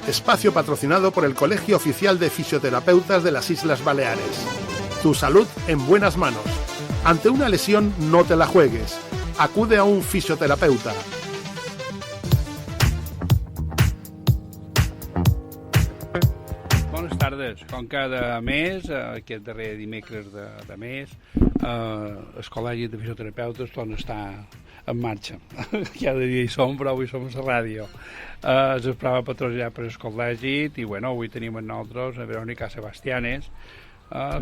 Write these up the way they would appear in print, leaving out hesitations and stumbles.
Espacio patrocinado por el Colegio Oficial de Fisioterapeutas de las Islas Baleares. Tu salud en buenas manos. Ante una lesión, no te la juegues. Acude a un fisioterapeuta. Bones tardes. Com cada mes, aquest darrer dimecres de mes, el Col·legi de Fisioterapeutes torna a estar en marxa. Cada dia hi som, però avui som a la ràdio. Es prova patrocinar per el col·legi i, bueno, avui tenim amb nosaltres a Verónica Sebastianes,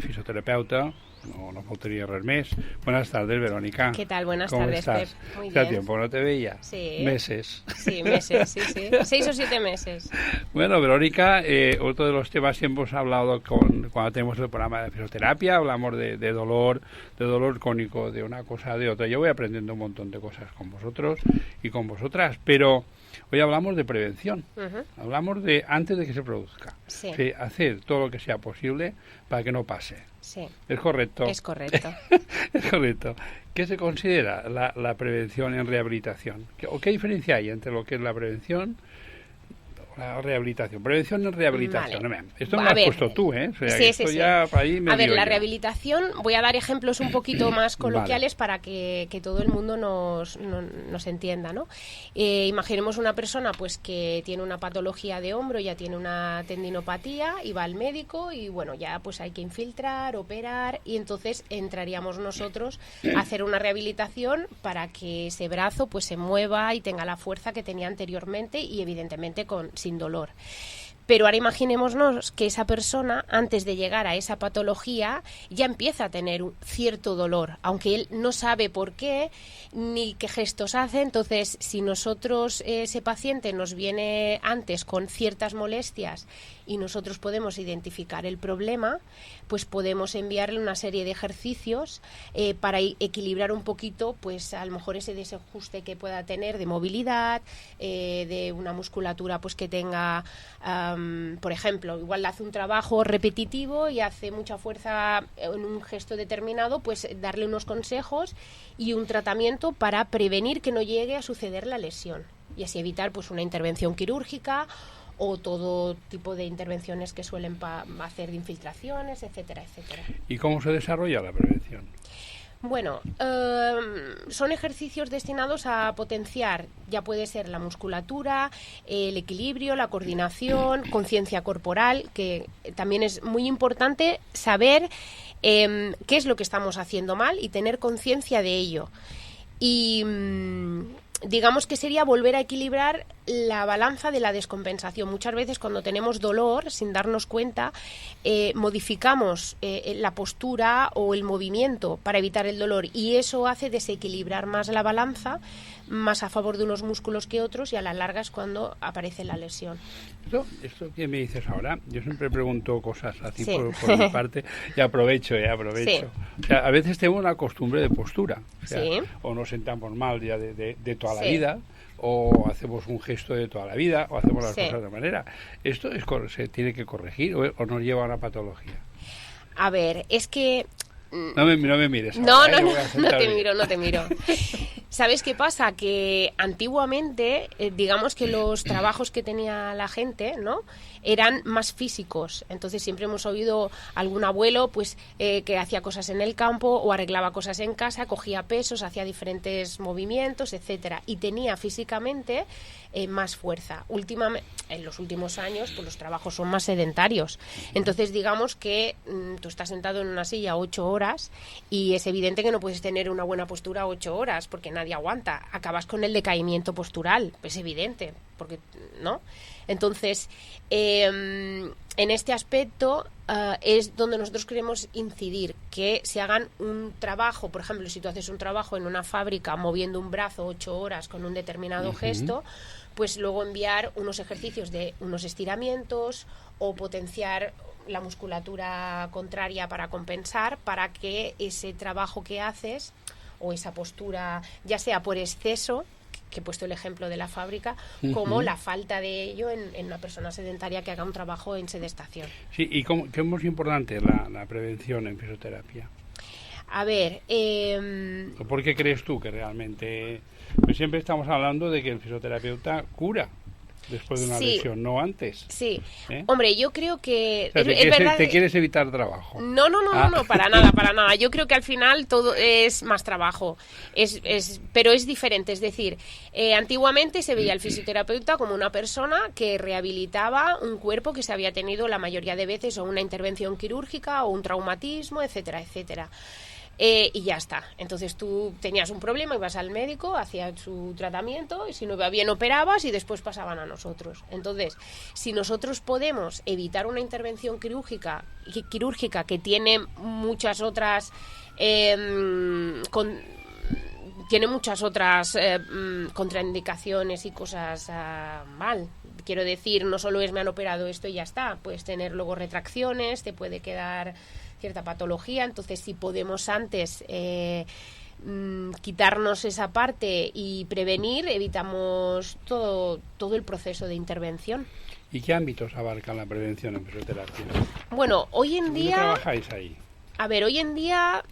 fisioterapeuta. No faltaría res més. Buenas tardes, Verónica. ¿Qué tal? Buenas ¿Cómo tardes, estás? Pep. Muy Hace bien. tiempo no te veía. Sí. Meses. Sí, meses, sí. 6 o 7 meses. Bueno, Verónica, otro de los temas que hemos hablado cuando tenemos el programa de fisioterapia, hablamos de dolor crónico, de una cosa, de otra. Yo voy aprendiendo un montón de cosas con vosotros y con vosotras, pero hoy hablamos de prevención. Hablamos de antes de que se produzca. Sí. De hacer todo lo que sea posible para que no pase. Sí. ¿Es correcto? Es correcto. Es correcto. ¿Qué se considera la prevención en rehabilitación? ¿O qué diferencia hay entre lo que es la prevención o la rehabilitación? Prevención en rehabilitación. Vale. Esto me lo has puesto tú, ¿eh? O sea, Sí, esto sí, ya sí. ahí me A ver, lío la yo. rehabilitación, voy a dar ejemplos un poquito más coloquiales Vale. para que todo el mundo nos entienda, ¿no? Imaginemos una persona pues que tiene una patología de hombro, ya tiene una tendinopatía y va al médico y bueno, ya pues hay que infiltrar, operar y entonces entraríamos nosotros a hacer una rehabilitación para que ese brazo pues se mueva y tenga la fuerza que tenía anteriormente y evidentemente sin dolor. Pero ahora imaginémonos que esa persona, antes de llegar a esa patología, ya empieza a tener un cierto dolor, aunque él no sabe por qué ni qué gestos hace. Entonces, si nosotros, ese paciente nos viene antes con ciertas molestias y nosotros podemos identificar el problema, pues podemos enviarle una serie de ejercicios para equilibrar un poquito, pues a lo mejor ese desajuste que pueda tener de movilidad, de una musculatura pues que tenga, por ejemplo, igual hace un trabajo repetitivo y hace mucha fuerza en un gesto determinado, pues darle unos consejos y un tratamiento para prevenir que no llegue a suceder la lesión y así evitar pues una intervención quirúrgica o todo tipo de intervenciones que suelen hacer de infiltraciones, etcétera, etcétera. ¿Y cómo se desarrolla la prevención? Bueno, son ejercicios destinados a potenciar, ya puede ser la musculatura, el equilibrio, la coordinación, conciencia corporal, que también es muy importante saber qué es lo que estamos haciendo mal y tener conciencia de ello. Y digamos que sería volver a equilibrar la balanza de la descompensación. Muchas veces cuando tenemos dolor, sin darnos cuenta, modificamos la postura o el movimiento para evitar el dolor y eso hace desequilibrar más la balanza, más a favor de unos músculos que otros y a la larga es cuando aparece la lesión. Esto que me dices ahora, yo siempre pregunto cosas así Sí. por mi parte y aprovecho. Sí. O sea, a veces tenemos una costumbre de postura, o sea, Sí. o nos sentamos mal ya de toda la Sí. vida, o hacemos un gesto de toda la vida, o hacemos las Sí. cosas de manera. ¿Esto se tiene que corregir o nos lleva a una patología? A ver, es que... No me mires No, ahora, no, que voy a no sentar te bien. miro, no te miro. ¿Sabes qué pasa? Que antiguamente, digamos que los trabajos que tenía la gente, ¿no?, eran más físicos. Entonces siempre hemos oído algún abuelo pues que hacía cosas en el campo o arreglaba cosas en casa, cogía pesos, hacía diferentes movimientos, etcétera, y tenía físicamente más fuerza. En los últimos años pues los trabajos son más sedentarios. Entonces digamos que tú estás sentado en una silla 8 horas y es evidente que no puedes tener una buena postura 8 horas porque nadie aguanta. Acabas con el decaimiento postural, es evidente, porque ¿no? Entonces, en este aspecto es donde nosotros queremos incidir, que se hagan un trabajo, por ejemplo, si tú haces un trabajo en una fábrica moviendo un brazo 8 horas con un determinado gesto, pues luego enviar unos ejercicios de unos estiramientos o potenciar la musculatura contraria para compensar, para que ese trabajo que haces o esa postura, ya sea por exceso, que he puesto el ejemplo de la fábrica, como la falta de ello en una persona sedentaria que haga un trabajo en sedestación. Sí, ¿y qué es muy importante la prevención en fisioterapia? A ver... ¿Por qué crees tú que realmente... Pues siempre estamos hablando de que el fisioterapeuta cura. después de una Sí. lesión, no antes. Sí. ¿Eh? Hombre, yo creo que... O sea, es verdad... te quieres evitar trabajo. No, para nada, para nada. Yo creo que al final todo es más trabajo, pero es diferente. Es decir, antiguamente se veía al fisioterapeuta como una persona que rehabilitaba un cuerpo que se había tenido la mayoría de veces o una intervención quirúrgica o un traumatismo, etcétera, etcétera. Y ya está. Entonces tú tenías un problema, ibas al médico, hacías su tratamiento y si no iba bien operabas y después pasaban a nosotros. Entonces, si nosotros podemos evitar una intervención quirúrgica que tiene muchas otras contraindicaciones y cosas mal. Quiero decir, no solo es me han operado esto y ya está, puedes tener luego retracciones, te puede quedar cierta patología, entonces si podemos antes quitarnos esa parte y prevenir, evitamos todo el proceso de intervención. ¿Y qué ámbitos abarca la prevención en fisioterapia? Bueno, hoy en ¿Cómo día... trabajáis ahí? A ver, hoy en día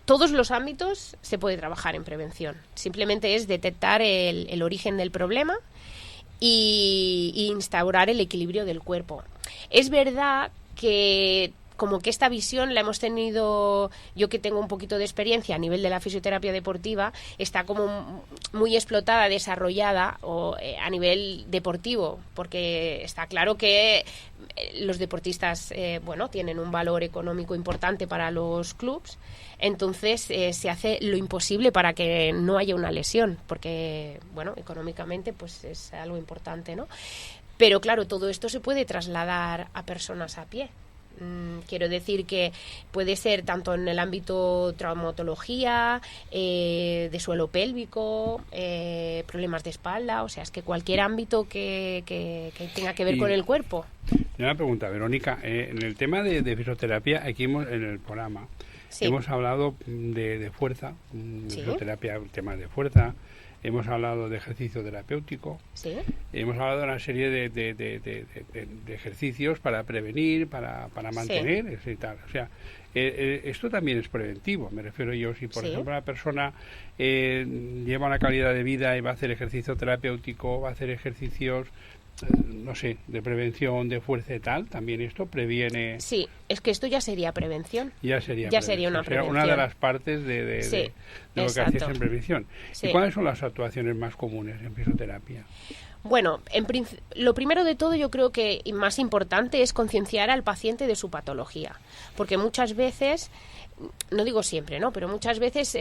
todos los ámbitos se puede trabajar en prevención. Simplemente es detectar el origen del problema y instaurar el equilibrio del cuerpo. Es verdad que como que esta visión la hemos tenido, yo que tengo un poquito de experiencia a nivel de la fisioterapia deportiva, está como muy explotada, desarrollada a nivel deportivo, porque está claro que los deportistas tienen un valor económico importante para los clubs, entonces se hace lo imposible para que no haya una lesión, porque económicamente pues es algo importante, ¿no? Pero claro, todo esto se puede trasladar a personas a pie. Quiero decir que puede ser tanto en el ámbito traumatología, de suelo pélvico, problemas de espalda, o sea, es que cualquier ámbito que tenga que ver con el cuerpo. Una pregunta, Verónica, en el tema de fisioterapia, aquí en el programa hemos hablado de fuerza, fisioterapia, temas de fuerza. Hemos hablado de ejercicio terapéutico, hemos hablado de una serie de ejercicios para prevenir, para mantener, y tal. O sea, esto también es preventivo, me refiero yo. Si, por ejemplo, una persona lleva una calidad de vida y va a hacer ejercicio terapéutico, va a hacer ejercicios, no sé, de prevención, de fuerza y tal, también esto previene... Sí, es que esto ya sería prevención. Ya sería una prevención. Una de las partes de lo que hacéis en prevención. Sí. ¿Y cuáles son las actuaciones más comunes en fisioterapia? Bueno, lo primero de todo yo creo que y más importante es concienciar al paciente de su patología, porque muchas veces, no digo siempre, ¿no? Pero muchas veces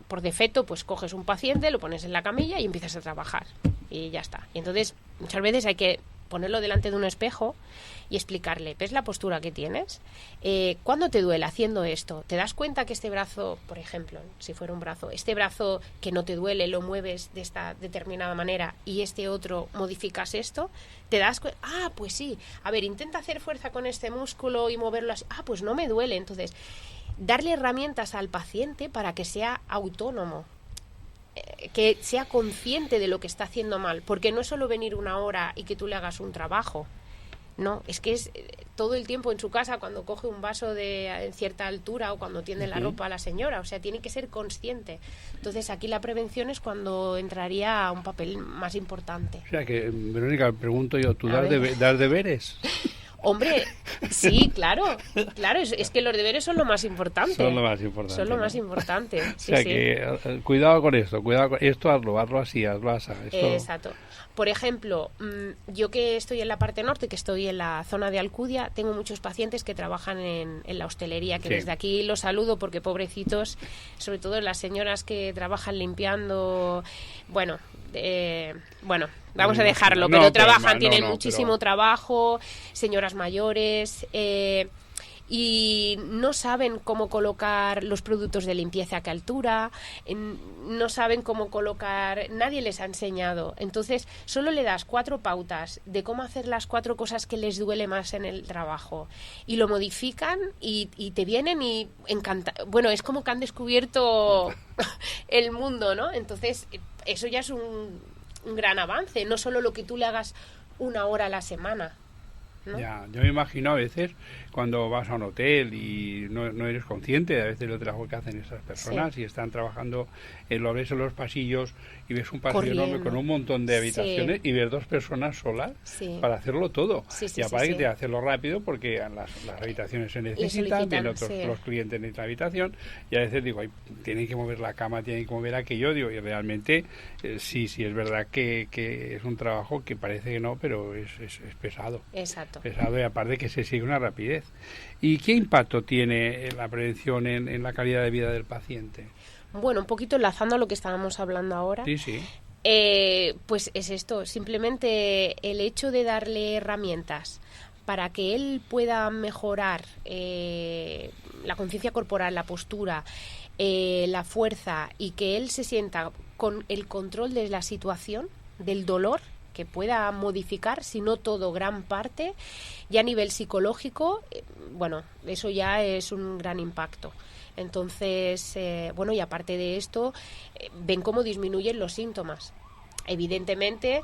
por defecto pues coges un paciente, lo pones en la camilla y empiezas a trabajar y ya está. Y entonces muchas veces hay que ponerlo delante de un espejo y explicarle, ¿ves la postura que tienes? ¿Cuándo te duele haciendo esto? ¿Te das cuenta que este brazo, por ejemplo, si fuera un brazo, este brazo que no te duele lo mueves de esta determinada manera y este otro modificas esto? ¿Te das cuenta? Ah, pues sí. A ver, intenta hacer fuerza con este músculo y moverlo así. Ah, pues no me duele. Entonces, darle herramientas al paciente para que sea autónomo, que sea consciente de lo que está haciendo mal, porque no es solo venir una hora y que tú le hagas un trabajo. No, es que es todo el tiempo en su casa cuando coge un vaso de cierta altura o cuando tiende la ropa a la señora, o sea, tiene que ser consciente. Entonces aquí la prevención es cuando entraría a un papel más importante. O sea que, Verónica, pregunto yo, ¿tú das deberes? Hombre, sí, claro, es que los deberes son lo más importante. Son lo más importante. Son lo más importante. Sí, o sea que, cuidado con esto, hazlo así, hazlo así. Exacto. Por ejemplo, yo que estoy en la parte norte, que estoy en la zona de Alcudia, tengo muchos pacientes que trabajan en la hostelería, que desde aquí los saludo porque pobrecitos, sobre todo las señoras que trabajan limpiando, vamos a dejarlo, pero trabajan, tienen muchísimo trabajo, señoras mayores, y no saben cómo colocar los productos de limpieza a qué altura, no saben cómo colocar, nadie les ha enseñado. Entonces, solo le das 4 pautas de cómo hacer las 4 cosas que les duele más en el trabajo y lo modifican y te vienen y bueno, es como que han descubierto el mundo, ¿no? Entonces, eso ya es un gran avance, no solo lo que tú le hagas 1 hora a la semana. ¿no? Ya, yo me imagino a veces cuando vas a un hotel y no eres consciente de a veces el trabajo que hacen estas personas y están trabajando, lo ves en los pasillos y ves un pasillo enorme con un montón de habitaciones y ves 2 personas solas para hacerlo todo. Y aparte de hacerlo rápido porque las habitaciones se necesitan, vienen los clientes en la habitación y a veces digo, ay, tienen que mover la cama, tienen que mover aquello, digo, y realmente sí es verdad que es un trabajo que parece que no, pero es pesado. Exacto. Pesado y aparte que se sigue una rapidez. ¿Y qué impacto tiene la prevención en la calidad de vida del paciente? Bueno, un poquito enlazando a lo que estábamos hablando ahora. Sí. Pues es esto, simplemente el hecho de darle herramientas para que él pueda mejorar la conciencia corporal, la postura, la fuerza y que él se sienta con el control de la situación, del dolor, que pueda modificar, si no todo, gran parte, y a nivel psicológico, bueno, eso ya es un gran impacto. Entonces, y aparte de esto, ven cómo disminuyen los síntomas. Evidentemente,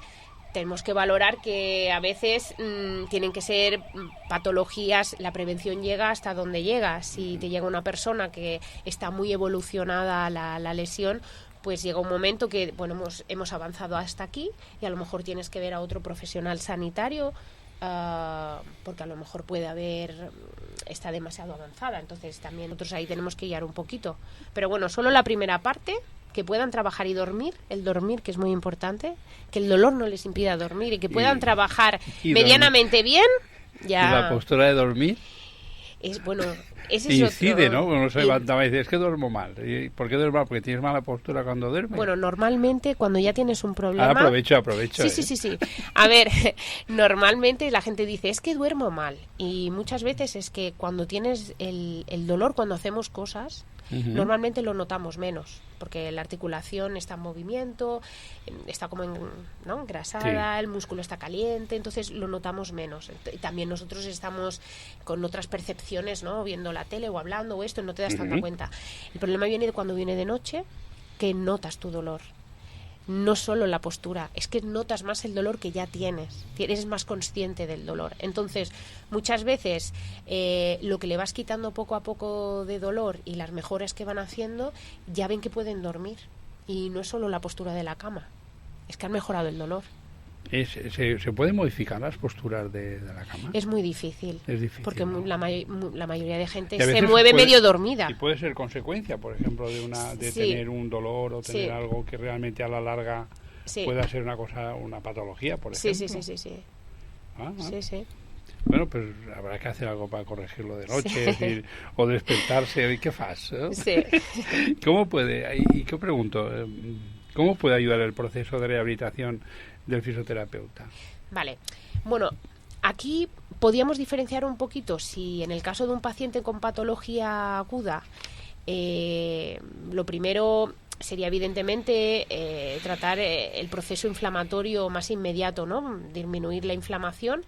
tenemos que valorar que a veces tienen que ser patologías, la prevención llega hasta donde llega. Si te llega una persona que está muy evolucionada la lesión, pues llega un momento que, bueno, hemos avanzado hasta aquí y a lo mejor tienes que ver a otro profesional sanitario porque a lo mejor está demasiado avanzada. Entonces también nosotros ahí tenemos que guiar un poquito. Pero bueno, solo la primera parte, que puedan trabajar y dormir, el dormir, que es muy importante, que el dolor no les impida dormir y que puedan trabajar medianamente bien. Ya. ¿Y la postura de dormir? Ese es incide, otro, ¿no? Uno se levantaba y dice, es que duermo mal. ¿Y por qué duermo mal? Porque tienes mala postura cuando duermes. Bueno, normalmente cuando ya tienes un problema... Ahora aprovecho. Sí. A ver, normalmente la gente dice, es que duermo mal. Y muchas veces es que cuando tienes el dolor, cuando hacemos cosas, normalmente lo notamos menos. Porque la articulación está en movimiento, está como engrasada, el músculo está caliente, entonces lo notamos menos. Y también nosotros estamos con otras percepciones, ¿no? Viendo la tele o hablando o esto, no te das tanta cuenta. El problema viene de cuando viene de noche, que notas tu dolor. No solo la postura, es que notas más el dolor que ya tienes, eres más consciente del dolor. Entonces, muchas veces lo que le vas quitando poco a poco de dolor y las mejoras que van haciendo, ya ven que pueden dormir. Y no es solo la postura de la cama, es que han mejorado el dolor. ¿Se pueden modificar las posturas de la cama? Es muy difícil. Es difícil, porque ¿no? la mayoría de gente se mueve medio dormida. Y puede ser consecuencia, por ejemplo, de tener un dolor o tener algo que realmente a la larga pueda ser una patología, por ejemplo. Sí. Sí. Bueno, pues habrá que hacer algo para corregirlo de noche, es decir, o despertarse. ¿Y qué fas? ¿No? Sí. ¿Cómo puede? Y qué pregunto, ¿cómo puede ayudar el proceso de rehabilitación del fisioterapeuta? Vale, bueno, aquí podríamos diferenciar un poquito si en el caso de un paciente con patología aguda, lo primero sería evidentemente tratar el proceso inflamatorio más inmediato, ¿no? Disminuir la inflamación.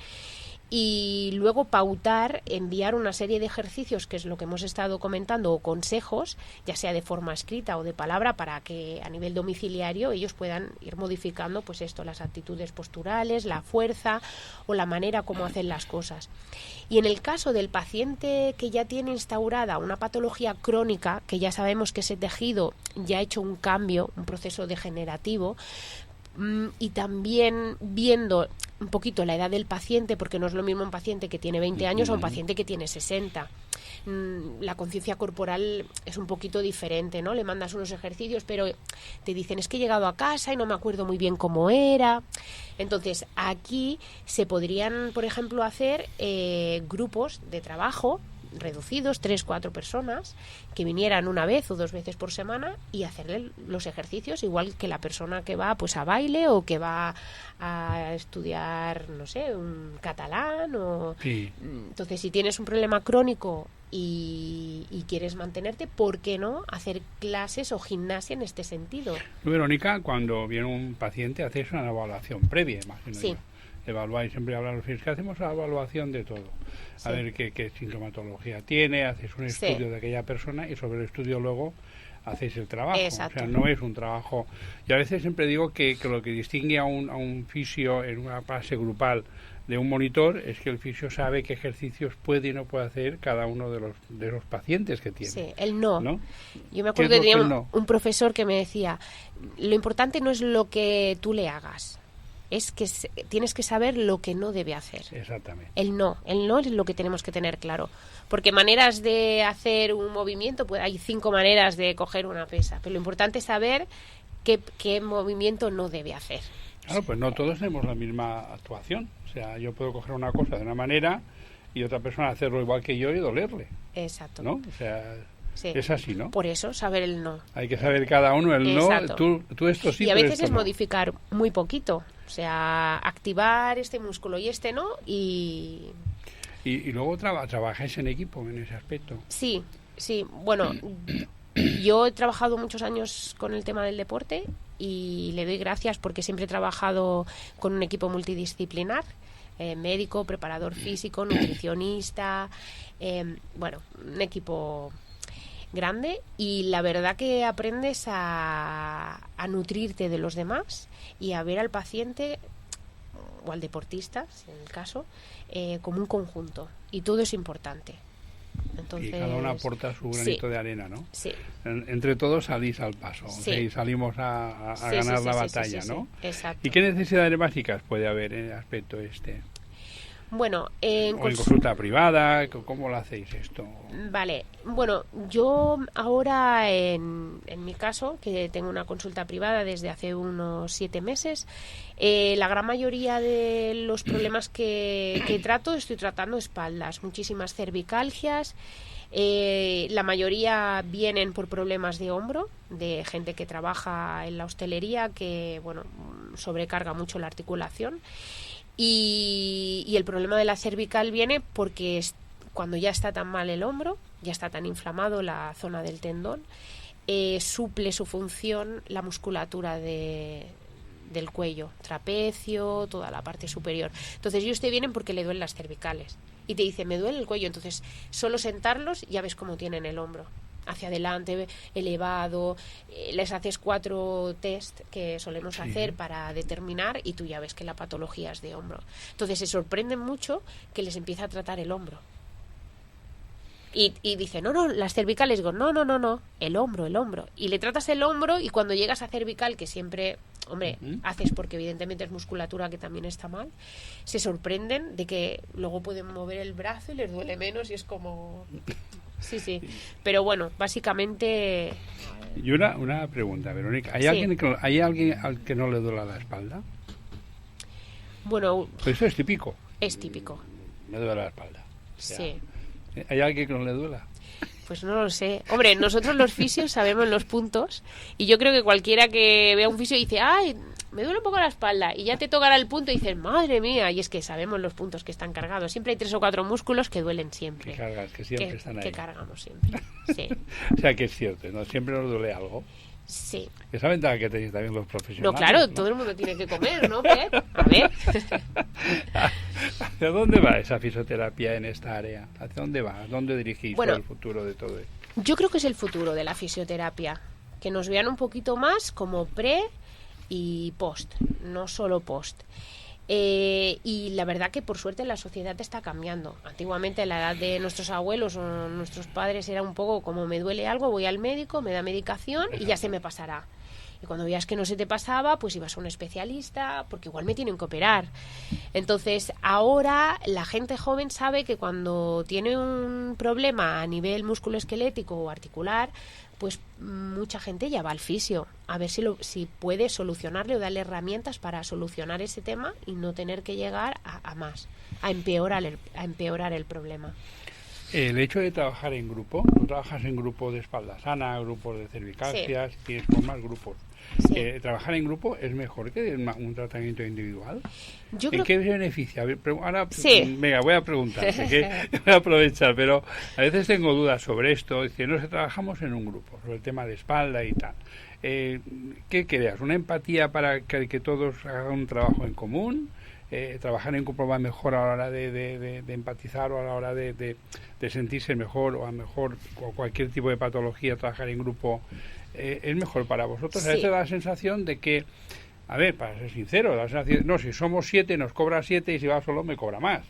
Y luego pautar, enviar una serie de ejercicios, que es lo que hemos estado comentando, o consejos, ya sea de forma escrita o de palabra, para que a nivel domiciliario ellos puedan ir modificando pues las actitudes posturales, la fuerza o la manera como hacen las cosas. Y en el caso del paciente que ya tiene instaurada una patología crónica, que ya sabemos que ese tejido ya ha hecho un cambio, un proceso degenerativo, y también viendo un poquito la edad del paciente, porque no es lo mismo un paciente que tiene 20 años a un paciente que tiene 60. La conciencia corporal es un poquito diferente, ¿no? Le mandas unos ejercicios, pero te dicen, es que he llegado a casa y no me acuerdo muy bien cómo era. Entonces, aquí se podrían, por ejemplo, hacer grupos de trabajo reducidos, 3-4 personas, que vinieran una vez o 2 veces por semana y hacerle los ejercicios, igual que la persona que va pues a baile o que va a estudiar, no sé, un catalán o... Sí. Entonces, si tienes un problema crónico y quieres mantenerte, ¿por qué no hacer clases o gimnasia en este sentido? Verónica, cuando viene un paciente, hacéis una evaluación previa, imagino. Sí. Yo. Evaluáis, siempre hablan los físicos, hacemos una evaluación de todo, ver qué sintomatología tiene, haces un estudio de aquella persona y sobre el estudio luego hacéis el trabajo. Exacto. O sea, no es un trabajo... Y a veces siempre digo que lo que distingue a un fisio en una fase grupal de un monitor es que el fisio sabe qué ejercicios puede y no puede hacer cada uno de los pacientes que tiene. Sí, el no. Yo me ¿Qué es acuerdo que lo que tenía el no? un profesor que me decía, lo importante no es lo que tú le hagas, es que tienes que saber lo que no debe hacer. Exactamente. El no es lo que tenemos que tener claro. Porque maneras de hacer un movimiento, pues hay 5 maneras de coger una pesa, pero lo importante es saber qué movimiento no debe hacer. Claro, pues no todos tenemos la misma actuación. O sea, yo puedo coger una cosa de una manera y otra persona hacerlo igual que yo y dolerle. Exacto. ¿No? O sea, sí. Es así, ¿no? Por eso, saber el no. Hay que saber cada uno el Exacto. no. Tú esto sí, y a pero veces esto es no. modificar muy poquito. O sea, activar este músculo y este no y... Y luego trabajáis en equipo en ese aspecto. Sí. Bueno, yo he trabajado muchos años con el tema del deporte y le doy gracias porque siempre he trabajado con un equipo multidisciplinar, médico, preparador físico, nutricionista, bueno, un equipo grande y la verdad que aprendes a nutrirte de los demás y a ver al paciente o al deportista, en el caso, como un conjunto y todo es importante. Entonces, y cada uno aporta su granito de arena, ¿no? Sí. Entre todos salís al paso, Sí. O sea, y salimos a ganar la batalla, ¿no? Sí. Exacto. ¿Y qué necesidades básicas puede haber en el aspecto este? Bueno, ¿O en consulta privada? ¿Cómo lo hacéis esto? Vale, bueno, yo ahora en mi caso, que tengo una consulta privada desde hace unos 7 meses, la gran mayoría de los problemas que estoy tratando espaldas, muchísimas cervicalgias, la mayoría vienen por problemas de hombro, de gente que trabaja en la hostelería, que bueno, sobrecarga mucho la articulación. Y el problema de la cervical viene porque cuando ya está tan mal el hombro, ya está tan inflamado la zona del tendón, suple su función la musculatura del cuello, trapecio, toda la parte superior. Entonces ellos te vienen porque le duelen las cervicales y te dicen, me duele el cuello, entonces solo sentarlos ya ves cómo tienen el hombro. Hacia adelante, elevado, les haces 4 test que solemos hacer para determinar y tú ya ves que la patología es de hombro. Entonces se sorprenden mucho que les empieza a tratar el hombro. Y dice, no, las cervicales, digo, no, el hombro. Y le tratas el hombro y cuando llegas a cervical, que siempre, hombre, haces porque evidentemente es musculatura que también está mal, se sorprenden de que luego pueden mover el brazo y les duele menos y es como... Sí. Pero bueno, básicamente... Y una pregunta, Verónica. ¿Hay alguien al que no le duela la espalda? Bueno... Pues eso es típico. Es típico. Me duele la espalda. Sí. ¿Hay alguien que no le duela? Pues no lo sé. Hombre, nosotros los fisios sabemos los puntos y yo creo que cualquiera que vea un fisio dice, ay, me duele un poco la espalda y ya te tocará el punto y dices, madre mía, y es que sabemos los puntos que están cargados. Siempre hay 3 o 4 músculos que duelen siempre. Que cargas, que siempre están ahí. Que cargamos siempre, sí. O sea que es cierto, ¿no? Siempre nos duele algo. Sí. Esa ventaja que tenéis también los profesionales. No, claro, todo el mundo tiene que comer, ¿no, Pep? A ver. ¿Hacia dónde va esa fisioterapia en esta área? ¿Hacia dónde va? ¿A dónde dirigís el futuro de todo esto? Yo creo que es el futuro de la fisioterapia. Que nos vean un poquito más como pre y post, no solo post. Y la verdad que por suerte la sociedad está cambiando. Antiguamente a la edad de nuestros abuelos o nuestros padres era un poco como me duele algo, voy al médico, me da medicación y ya se me pasará. Y cuando veías que no se te pasaba, pues ibas a un especialista, porque igual me tienen que operar. Entonces, ahora la gente joven sabe que cuando tiene un problema a nivel musculoesquelético o articular, pues mucha gente ya va al fisio a ver si puede solucionarle o darle herramientas para solucionar ese tema y no tener que llegar a empeorar el problema. El hecho de trabajar en grupo, tú trabajas en grupos de espalda sana, grupos de cervicalgias, tienes más grupos. Sí. ¿Trabajar en grupo es mejor que un tratamiento individual? Yo ¿En creo qué beneficia? A ver, ahora, Sí. venga, voy a preguntar, voy a aprovechar, pero a veces tengo dudas sobre esto. Es decir, no sé, trabajamos en un grupo, sobre el tema de espalda y tal. ¿qué creas? ¿Una empatía para que todos hagan un trabajo en común? Trabajar en grupo va mejor a la hora de empatizar o a la hora de sentirse mejor, o a mejor cualquier tipo de patología, trabajar en grupo es mejor para vosotros. Sí. A veces da la sensación de que, a ver, para ser sincero, la sensación, no, si somos 7 nos cobra 7 y si va solo me cobra más.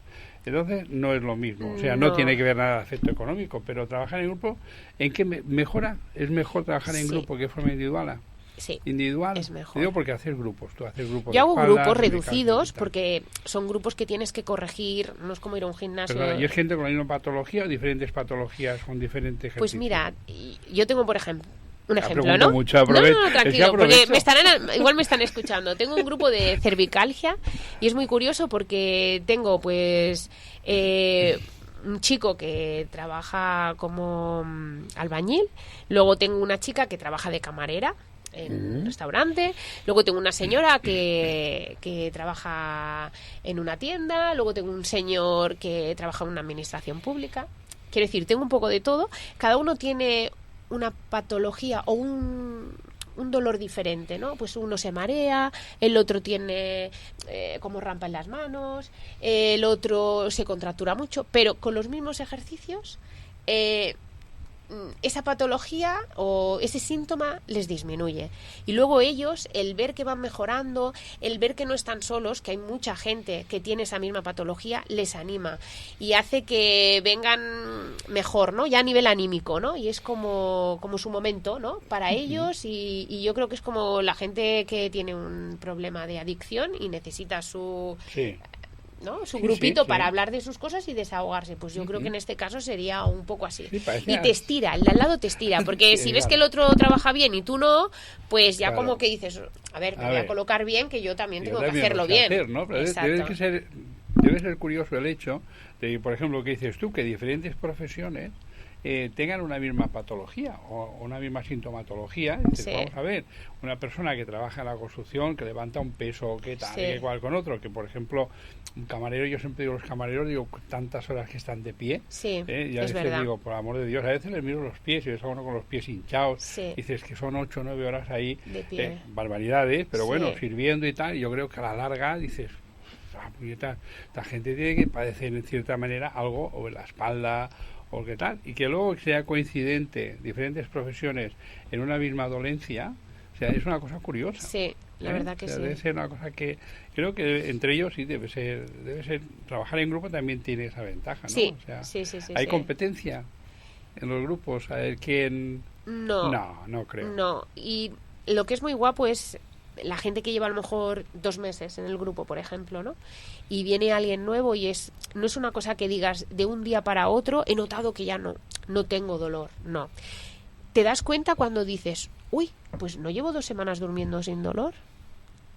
Entonces no es lo mismo, o sea, no tiene que ver nada de efecto económico, pero trabajar en grupo, ¿en qué mejora? ¿Es mejor trabajar en grupo que de forma individual? Sí, individual, es mejor. Digo porque haces grupos, tú haces grupos. Yo hago de espaldas, grupos de reducidos calzas y tal. porque son grupos que tienes que corregir, no es como ir a un gimnasio. Perdona, ¿y es gente con la misma patología o diferentes patologías con diferentes ejercicios? Pues mira, yo tengo por ejemplo un ejemplo, pregunto ¿no? mucho, No, aprovecho. tranquilo, Es que porque aprovecho. igual me están escuchando. Tengo un grupo de cervicalgia y es muy curioso porque tengo pues un chico que trabaja como albañil, luego tengo una chica que trabaja de camarera en un restaurante, luego tengo una señora que trabaja en una tienda, luego tengo un señor que trabaja en una administración pública. Quiero decir, tengo un poco de todo. Cada uno tiene una patología o un dolor diferente, ¿no? Pues uno se marea, el otro tiene como rampa en las manos, el otro se contractura mucho, pero con los mismos ejercicios esa patología o ese síntoma les disminuye. Y luego ellos, el ver que van mejorando, el ver que no están solos, que hay mucha gente que tiene esa misma patología, les anima y hace que vengan mejor, ¿no? Ya a nivel anímico, ¿no? Y es como su momento, ¿no? Para ellos y yo creo que es como la gente que tiene un problema de adicción y necesita su... Sí. ¿no? Su Sí, grupito sí. para hablar de sus cosas y desahogarse. Pues yo creo que en este caso sería un poco así. Sí, parece Y te estira, el de al lado te estira, porque Sí, si ves claro. que el otro trabaja bien y tú no, pues ya Claro. como que dices, a ver, me voy a colocar bien, que yo también Yo tengo que también hacerlo lo sé bien. hacer, ¿no? Pero Exacto. debe ser curioso el hecho de, por ejemplo, que dices tú, que diferentes profesiones tengan una misma patología o una misma sintomatología. Dices, Sí. vamos a ver, una persona que trabaja en la construcción, que levanta un peso, que tal, Sí. que igual con otro, que por ejemplo, un camarero, yo siempre digo, los camareros, digo, tantas horas que están de pie, Sí, y a es veces verdad. digo, por amor de Dios, a veces les miro los pies y ves a uno con los pies hinchados, Sí. dices que son 8 o 9 horas ahí, De pie. barbaridades, pero Sí. bueno, sirviendo y tal, yo creo que a la larga dices, puñeta, esta gente tiene que padecer en cierta manera algo o en la espalda o qué tal, y que luego sea coincidente diferentes profesiones en una misma dolencia, o sea, es una cosa curiosa. Sí, la verdad que O sea, sí. debe ser una cosa que creo que entre ellos sí debe ser trabajar en grupo también tiene esa ventaja, ¿no? Sí, O sea, sí. hay Sí. competencia en los grupos, a ver quién... No, no creo. no. Y lo que es muy guapo es la gente que lleva a lo mejor 2 meses en el grupo, por ejemplo, ¿no? Y viene alguien nuevo y no es una cosa que digas de un día para otro, he notado que ya no tengo dolor, no. Te das cuenta cuando dices, uy, pues no llevo 2 semanas durmiendo sin dolor.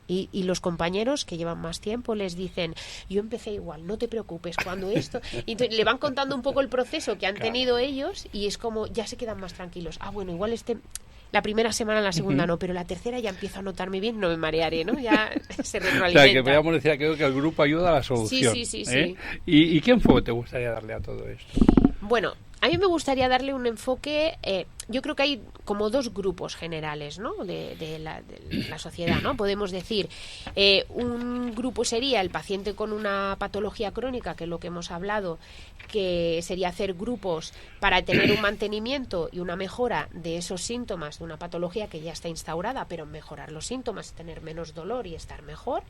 Y los compañeros que llevan más tiempo les dicen, yo empecé igual, no te preocupes, cuando esto... Y le van contando un poco el proceso que han Claro. tenido ellos y es como, ya se quedan más tranquilos. Ah, bueno, igual la primera semana, la segunda no, pero la tercera ya empiezo a notarme bien, no me marearé, ¿no? Ya se O retroalimenta. sea, que podríamos decir creo que el grupo ayuda a la solución. Sí. ¿Y qué enfoque te gustaría darle a todo esto? Bueno, a mí me gustaría darle un enfoque, yo creo que hay como 2 grupos generales, ¿no? de la sociedad, ¿no? Podemos decir, un grupo sería el paciente con una patología crónica, que es lo que hemos hablado, que sería hacer grupos para tener un mantenimiento y una mejora de esos síntomas de una patología que ya está instaurada, pero mejorar los síntomas, tener menos dolor y estar mejor.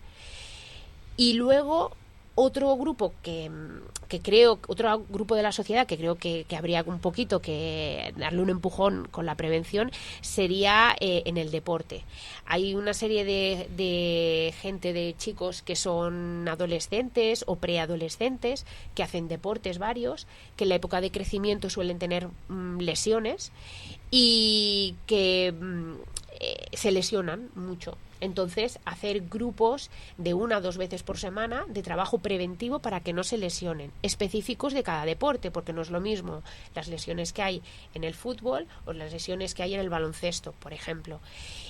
Y luego otro grupo otro grupo de la sociedad que creo que habría un poquito que darle un empujón con la prevención sería en el deporte. Hay una serie de gente, de chicos que son adolescentes o preadolescentes que hacen deportes varios, que en la época de crecimiento suelen tener lesiones y que se lesionan mucho. Entonces, hacer grupos de 1 o 2 veces por semana de trabajo preventivo para que no se lesionen, específicos de cada deporte, porque no es lo mismo las lesiones que hay en el fútbol o las lesiones que hay en el baloncesto, por ejemplo.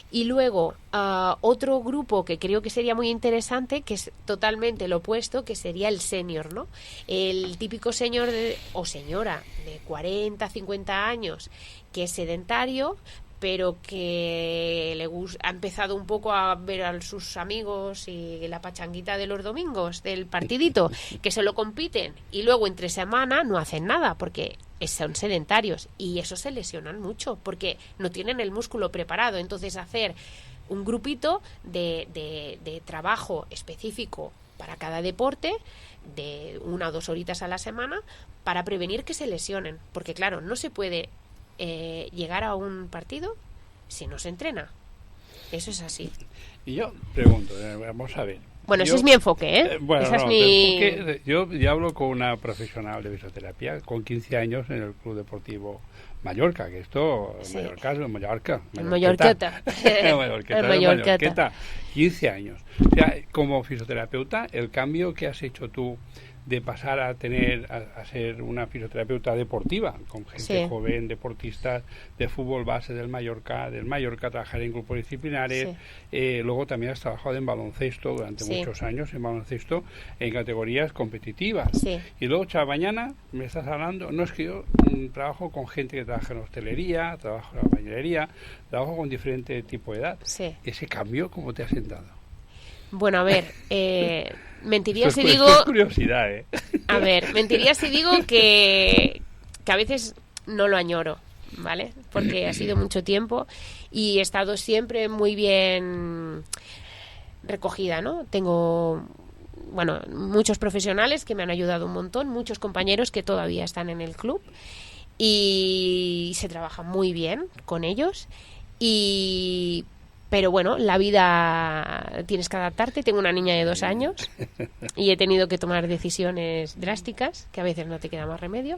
Y luego, otro grupo que creo que sería muy interesante, que es totalmente lo opuesto, que sería el senior, ¿no? El típico señor o señora de 40, 50 años que es sedentario, pero que ha empezado un poco a ver a sus amigos y la pachanguita de los domingos del partidito, que solo compiten y luego entre semana no hacen nada porque son sedentarios y eso se lesionan mucho porque no tienen el músculo preparado. Entonces hacer un grupito de trabajo específico para cada deporte de 1 o 2 horitas a la semana para prevenir que se lesionen, porque claro, no se puede llegar a un partido si no se entrena. Eso es así. Y yo pregunto, vamos a ver. Bueno, ese es mi enfoque, ¿eh? Bueno, Esa es mi... Yo hablo con una profesional de fisioterapia con 15 años en el Club Deportivo Mallorca, que esto, sí. Mallorqueta. 15 años. O sea, como fisioterapeuta, el cambio que has hecho tú de pasar a ser una fisioterapeuta deportiva, con gente joven, deportistas de fútbol base del Mallorca, trabajar en grupos disciplinares, luego también has trabajado en baloncesto durante muchos años, en baloncesto, en categorías competitivas. Y luego, mañana me estás hablando, no es que yo trabajo con gente que trabaja en hostelería, trabajo en la bañería, trabajo con diferente tipo de edad. Ese cambio, ¿cómo te ha sentado? Bueno, a ver, mentiría si digo... Es curiosidad, ¿eh? A ver, mentiría si digo que a veces no lo añoro, ¿vale? Porque ha sido mucho tiempo y he estado siempre muy bien recogida, ¿no? Tengo, bueno, muchos profesionales que me han ayudado un montón, muchos compañeros que todavía están en el club y se trabaja muy bien con ellos pero bueno, la vida tienes que adaptarte. Tengo una niña de 2 años y he tenido que tomar decisiones drásticas que a veces no te queda más remedio.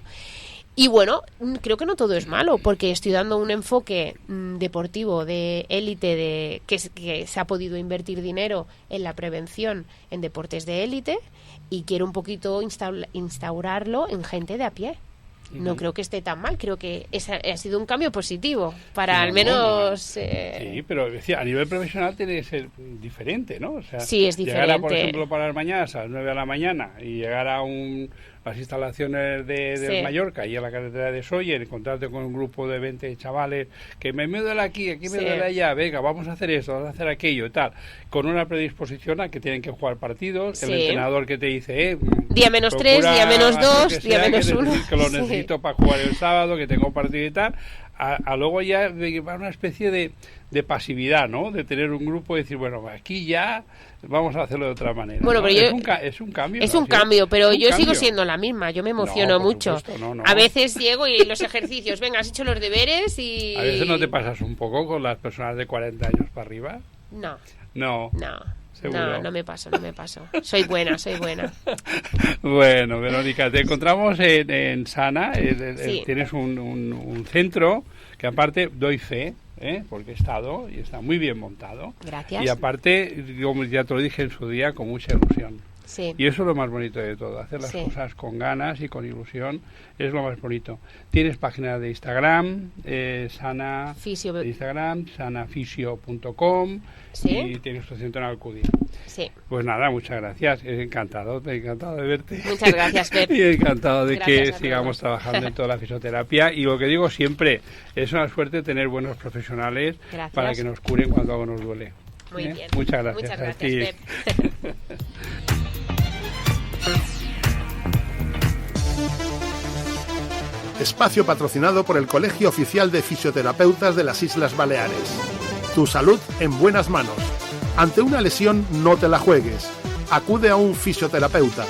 Y bueno, creo que no todo es malo porque estoy dando un enfoque deportivo de élite, que se ha podido invertir dinero en la prevención en deportes de élite y quiero un poquito instaurarlo en gente de a pie. No creo que esté tan mal, creo que ha sido un cambio positivo para al menos... Sí, pero decía, a nivel profesional tiene que ser diferente, ¿no? O sea, sí, es diferente. Llegar, por ejemplo, para las mañanas a las 9 de la mañana y llegar a las instalaciones de Mallorca y a la carretera de Sóller, encontrarte con un grupo de 20 chavales que me duele aquí me duele allá, venga, vamos a hacer esto, vamos a hacer aquello y tal, con una predisposición a que tienen que jugar partidos, el entrenador que te dice, día menos 3, día menos 2, día menos 1, que lo necesito para jugar el sábado, que tengo partido y tal, a luego ya va una especie de pasividad, ¿no? De tener un grupo y decir, bueno, aquí ya vamos a hacerlo de otra manera. Bueno, ¿no? pero es un cambio. Es un cambio, pero yo sigo siendo la misma. Yo me emociono mucho. No. A veces llego y los ejercicios, venga, has hecho los deberes y... ¿A veces no te pasas un poco con las personas de 40 años para arriba? No. ¿Seguro? No me paso. Soy buena. Bueno, Verónica, te encontramos en Sana. Tienes un centro que aparte doy fe, porque he estado y está muy bien montado. Gracias. Y aparte, como ya te lo dije en su día, con mucha ilusión. Sí. Y eso es lo más bonito de todo, hacer las cosas con ganas y con ilusión es lo más bonito. Tienes página de Instagram, sanafisio.com y tienes tu centro en Alcudia. Sí. Pues nada, muchas gracias, encantado de verte. Muchas gracias, Pep. Y encantado de que sigamos trabajando en toda la fisioterapia. Y lo que digo siempre, es una suerte tener buenos profesionales para que nos curen cuando algo nos duele. Muy bien. Muchas gracias. Muchas gracias, Pep. Espacio patrocinado por el Colegio Oficial de Fisioterapeutas de las Islas Baleares. Tu salud en buenas manos. Ante una lesión no te la juegues. Acude a un fisioterapeuta.